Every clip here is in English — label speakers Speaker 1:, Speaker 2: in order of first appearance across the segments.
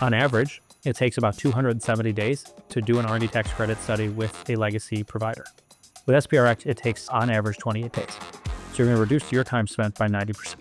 Speaker 1: On average, it takes about 270 days to do an R&D tax credit study with a legacy provider. With SPRX, it takes on average 28 days. So you're going to reduce your time spent by 90%.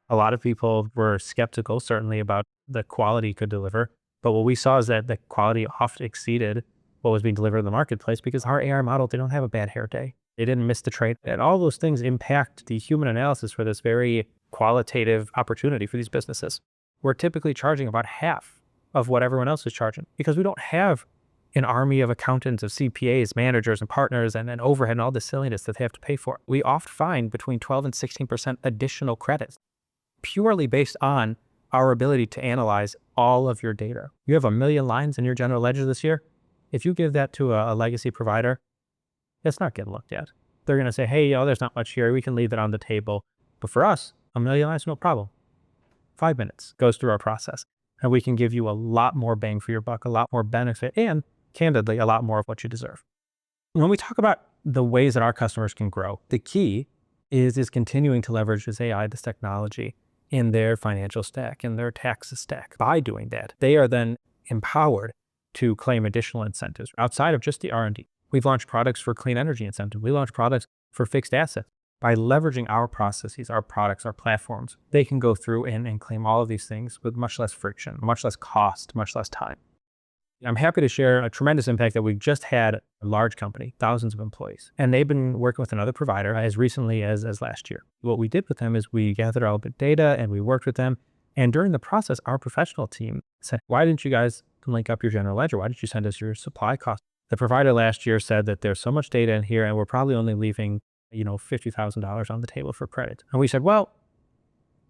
Speaker 1: A lot of people were skeptical, certainly, about the quality could deliver. But what we saw is that the quality often exceeded what was being delivered in the marketplace because our AI model, they don't have a bad hair day. They didn't miss the trade. And all those things impact the human analysis for this very qualitative opportunity for these businesses. We're typically charging about half of what everyone else is charging because we don't have an army of accountants, of CPAs, managers, and partners, and then overhead and all the silliness that they have to pay for. We often find between 12 and 16% additional credits, purely based on our ability to analyze all of your data. You have 1 million lines in your general ledger this year. If you give that to a legacy provider, it's not getting looked at. They're going to say, hey, there's not much here. We can leave it on the table. But for us, 1 million lines, no problem. 5 minutes goes through our process. And we can give you a lot more bang for your buck, a lot more benefit, and candidly, a lot more of what you deserve. When we talk about the ways that our customers can grow, the key is continuing to leverage this AI, this technology, in their financial stack, in their tax stack. By doing that, they are then empowered to claim additional incentives outside of just the R&D. We've launched products for clean energy incentive. We launched products for fixed assets. By leveraging our processes, our products, our platforms, they can go through and claim all of these things with much less friction, much less cost, much less time. I'm happy to share a tremendous impact that we just had a large company, thousands of employees, and they've been working with another provider as recently as last year. What we did with them is we gathered all the data and we worked with them. And during the process, our professional team said, why didn't you guys link up your general ledger? Why didn't you send us your supply costs? The provider last year said that there's so much data in here and we're probably only leaving, $50,000 on the table for credit. And we said, well,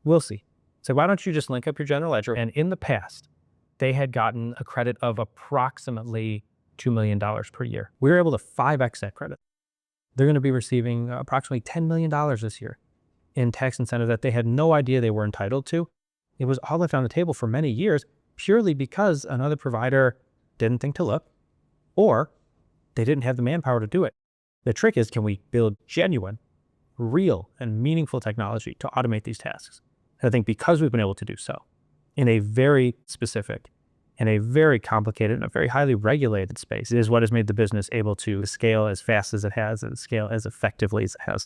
Speaker 1: we'll see. So why don't you just link up your general ledger? And in the past, they had gotten a credit of approximately $2 million per year. We were able to 5x that credit. They're going to be receiving approximately $10 million this year in tax incentives that they had no idea they were entitled to. It was all left on the table for many years purely because another provider didn't think to look or they didn't have the manpower to do it. The trick is, can we build genuine, real, and meaningful technology to automate these tasks? And I think because we've been able to do so in a very specific and a very complicated and a very highly regulated space is what has made the business able to scale as fast as it has and scale as effectively as it has.